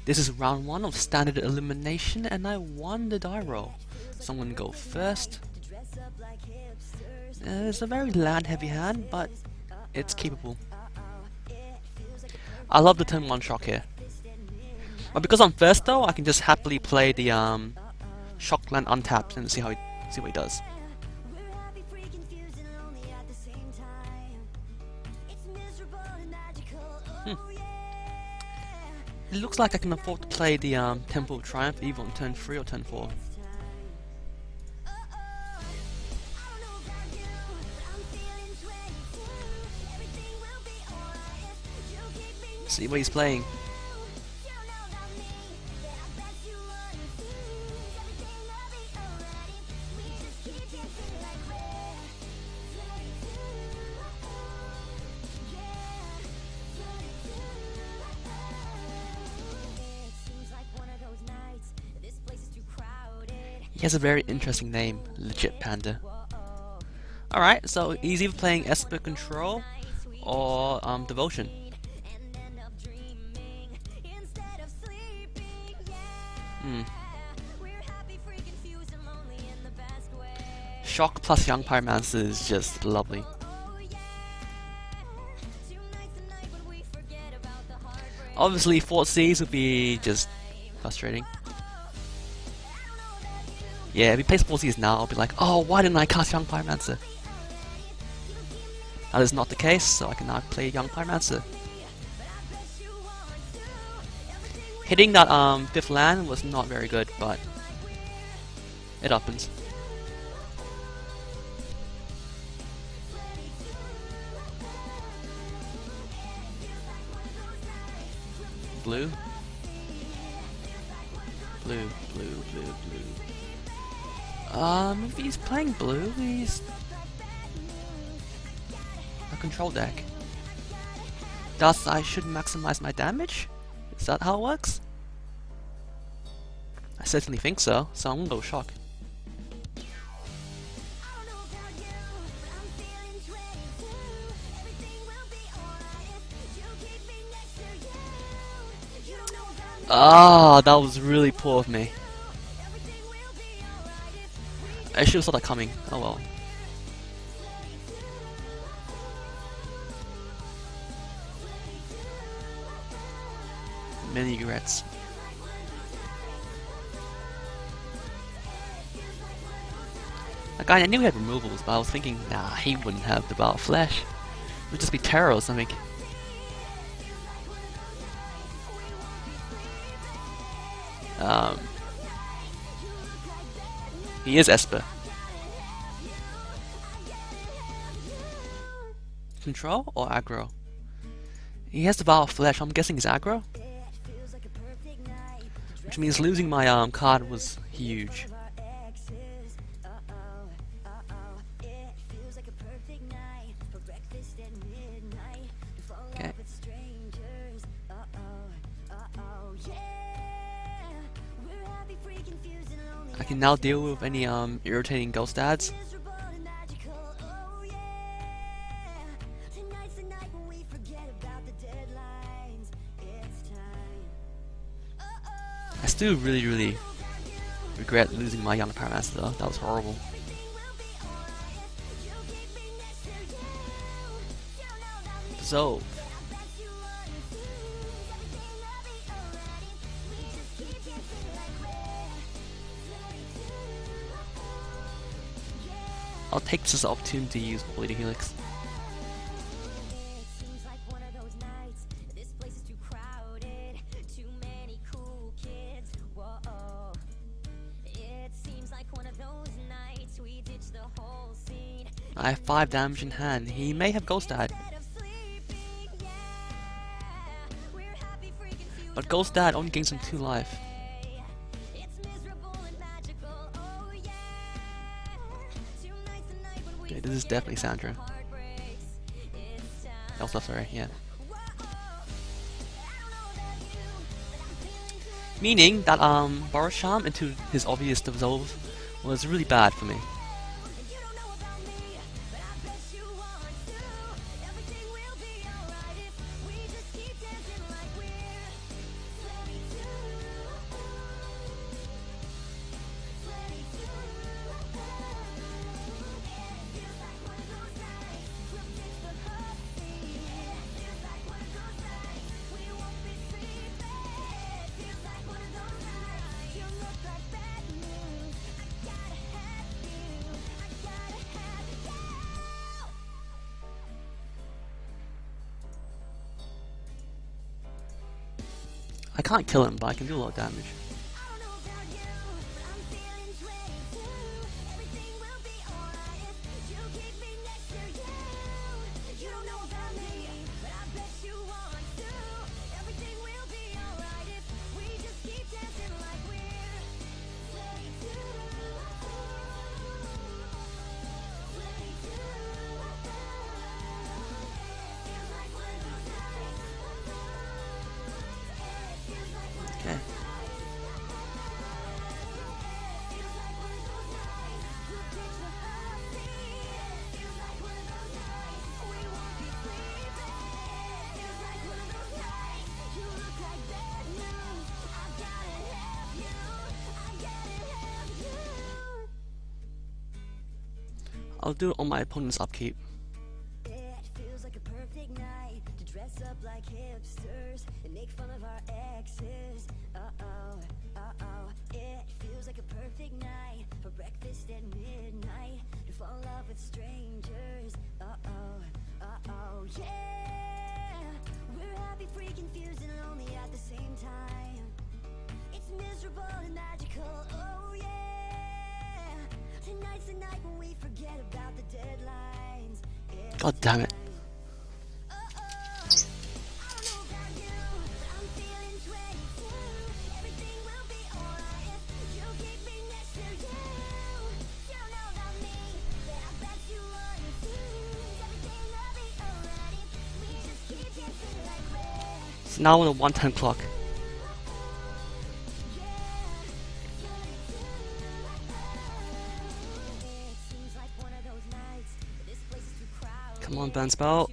This is round 1 of standard elimination, and I won the die roll. So I'm gonna go first. It's a very land heavy hand, but it's capable. I love the turn 1 shock here. But because I'm first though, I can just happily play the shock land untapped and see what he does. It looks like I can afford to play the Temple of Triumph either on turn 3 or turn 4. See what he's playing. He has a very interesting name, Legit Panda. Alright, so he's either playing Esper Control or Devotion. Shock plus Young Pyromancer is just lovely. Obviously, 4th Seas would be just frustrating. Yeah, if he plays 4 Seas now, I'll be like, oh, why didn't I cast Young Pyromancer? That is not the case, so I can now play Young Pyromancer. Hitting that 5th land was not very good, but it happens. Blue. Blue, blue, blue, blue. If he's playing blue, he's a control deck. Thus, I should maximize my damage? Is that how it works? I certainly think so, so I'm gonna go shock. Ah, that was really poor of me. I should have saw that coming. Oh well. Many regrets. Like, I knew he had removals, but I was thinking, nah, he wouldn't have the Battle Flash. It would just be Terror or something. He is Esper. Control or aggro? He has the Battle Flash, I'm guessing he's aggro? Which means losing my card was huge. Okay. I can now deal with any irritating ghost ads. I still really regret losing my Young Pyromancer though. That was horrible. So I'll take this as an opportunity to use Bleeding Helix. I have 5 damage in hand. He may have Ghost Dad. But Ghost Dad only gains him 2 life. Okay, this is definitely Sandra. Also, sorry, yeah. Meaning that Borrow Charm into his obvious dissolve was really bad for me. I can't kill him, but I can do a lot of damage. Okay. I'll do it on my opponent's upkeep. It feels like a perfect night to dress up like hipsters and make fun of our exes. Uh-oh, uh-oh. It feels like a perfect night for breakfast at midnight to fall in love with strangers. Uh-oh, uh-oh, yeah. We're happy, free, confused, and lonely at the same time. It's miserable and magical, oh yeah. Tonight's the night when we forget about the deadlines. God damn it. So now on a 1-time clock. Come on, burn spell.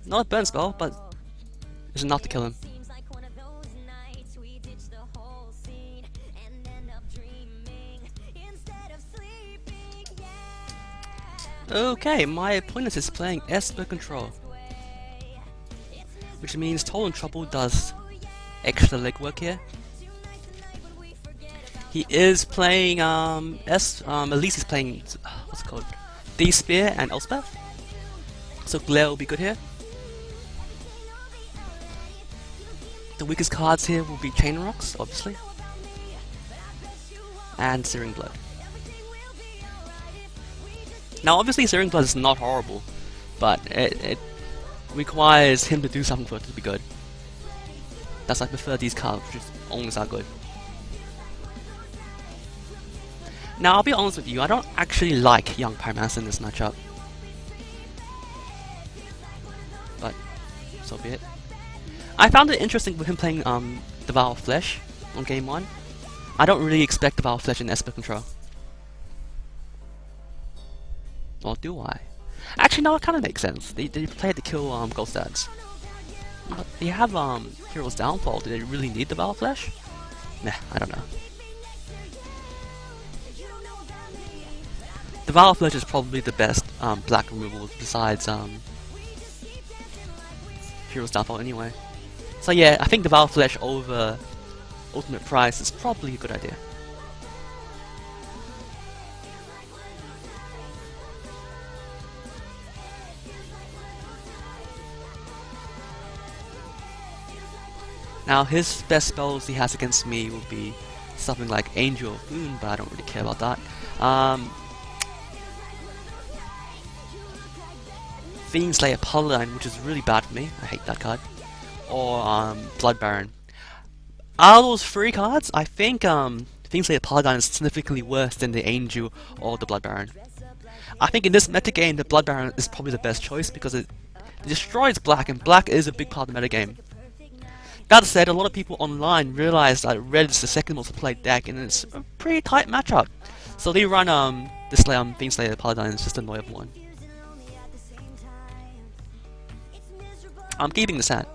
Not a burn spell, but it's enough to kill him. Okay, my opponent is playing Esper Control, which means Total Trouble does extra legwork here. He is playing at least he's playing what's it called? D-Spear and Elspeth. So Glare will be good here. The weakest cards here will be Chain Rocks, obviously. And Searing Blood. Now obviously Searing Blood is not horrible, but it requires him to do something for it to be good. That's why I prefer these cards, which only are good. Now, I'll be honest with you, I don't actually like Young Pyromancer in this matchup. But, so be it. I found it interesting with him playing Devour of Flesh on game 1. I don't really expect Devour of Flesh in Esper Control. Or do I? Actually, no, it kind of makes sense. They play it to kill Ghost Ads. But they have Hero's Downfall. Do they really need Devour of Flesh? Nah, I don't know. Devour of Flesh is probably the best black removal besides Hero's Downfall anyway. So yeah, I think Devour of Flesh over Ultimate Price is probably a good idea. Now his best spells he has against me will be something like Angel of Boon, but I don't really care about that. Fiendslayer Paladin, which is really bad for me. I hate that card. Or Blood Baron. Out of those 3 cards, I think Fiendslayer Paladin is significantly worse than the Angel or the Blood Baron. I think in this metagame, the Blood Baron is probably the best choice because it destroys black, and black is a big part of the metagame. That said, a lot of people online realize that red is the second most played deck, and it's a pretty tight matchup. So they run this Fiendslayer Paladin, it's just a annoying one. I'm keeping this hat.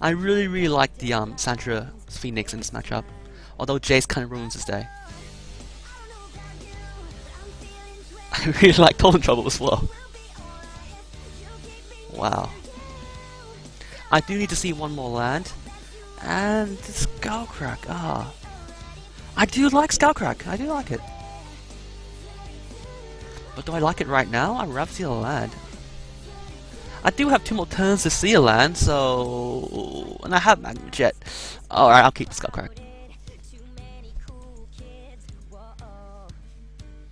I really like the Sandra Phoenix in this matchup, although Jace kind of ruins his day. I really like Total Trouble as well. Wow. I do need to see one more land, and Skullcrack. Ah, I do like Skullcrack. I do like it. But do I like it right now? I'd rather see the land. I do have 2 more turns to see a land, so... And I have Magma Jet. Alright, I'll keep the Skullcrack. Too many cool kids. Whoa.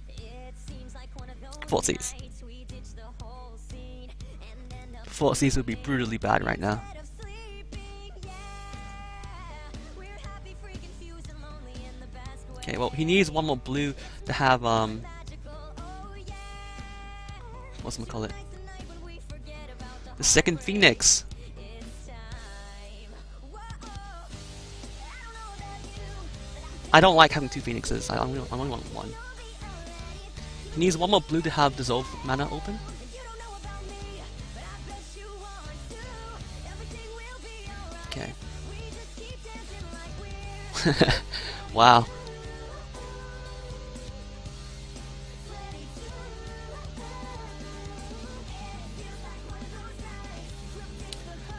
It seems like one of those 4Cs. nights we ditch the whole scene and end up 4Cs would be brutally bad right now. instead of sleeping. Yeah, we're happy, free, confused, and lonely in the best way. Okay, well, he needs 1 more blue to have, Magical, oh yeah. what's gonna call it? Nights and night when we forget about the The second Phoenix. it's time. Whoa. I don't know about you, I don't like having 2 Phoenixes. I only want 1. He needs 1 more blue to have Dissolve mana open. you don't know about me, but I bet you want to. Everything will be alright. Okay. We just keep dancing like we're Wow.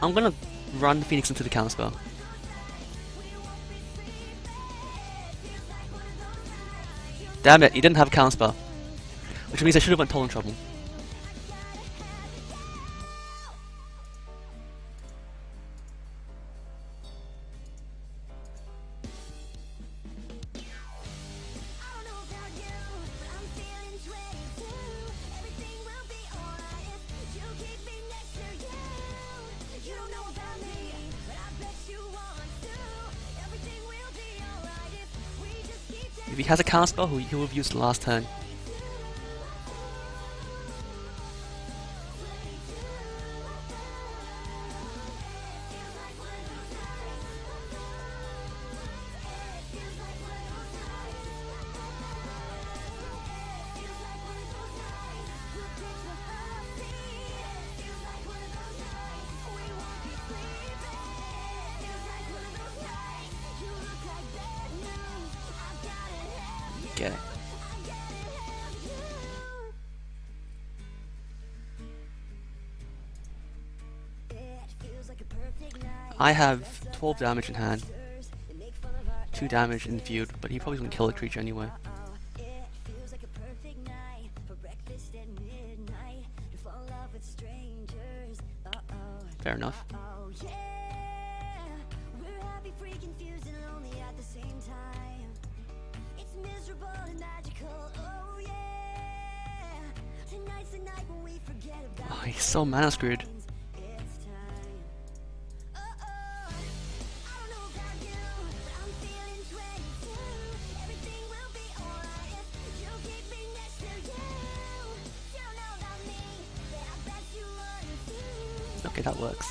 I'm gonna run the Phoenix into the counterspell. Damn it, he didn't have a counterspell. Which means I should have went Toll Trouble. I don't know about you, but I'm feeling 22. Everything will be alright if you keep me next to you. You don't know about me, but I bet you want to. Everything will be alright if we just keep dancing. If he has a counterspell, he will have used the last turn. Okay. I have 12 damage in hand, 2 damage in feud, but he probably gonna kill the creature anyway. Fair enough. Oh yeah, we're happy, free, confused, and lonely at the same time. It's miserable and magical. Oh yeah, tonight's the night when we forget about. Oh, he's so mana screwed. It's time. I don't know about you, but I'm feeling 22. Everything will be alright if you keep me next to you. You don't know about me, but I bet you want to. Okay, that works.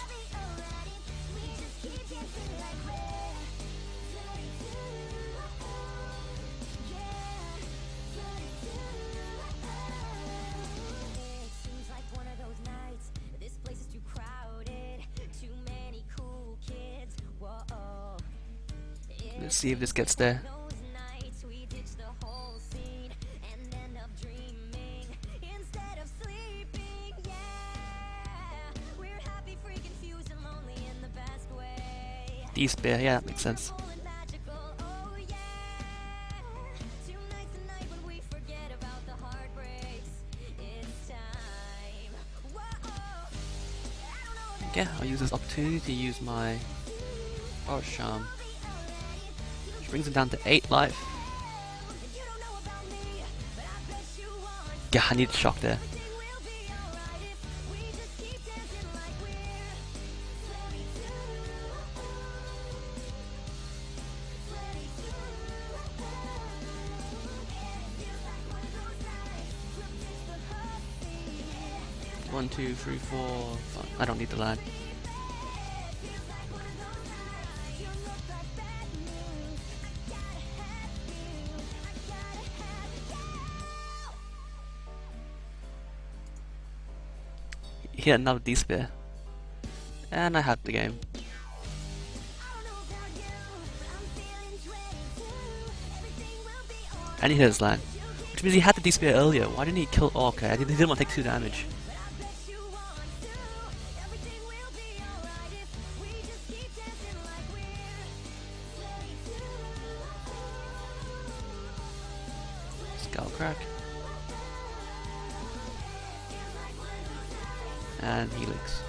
Let's see if this gets there. Despair, yeah, that makes sense. Okay, I'll use this opportunity to use my Power Charm. Which brings him down to 8 life. Yeah, I need a shock there. One, two, three, four, five. I don't need the land. He had another despair. And I had the game. And he hit his land. Which means he had the despair earlier. Why didn't he kill? Oh, okay, he didn't want to take 2 damage. Skull crack. and Helix.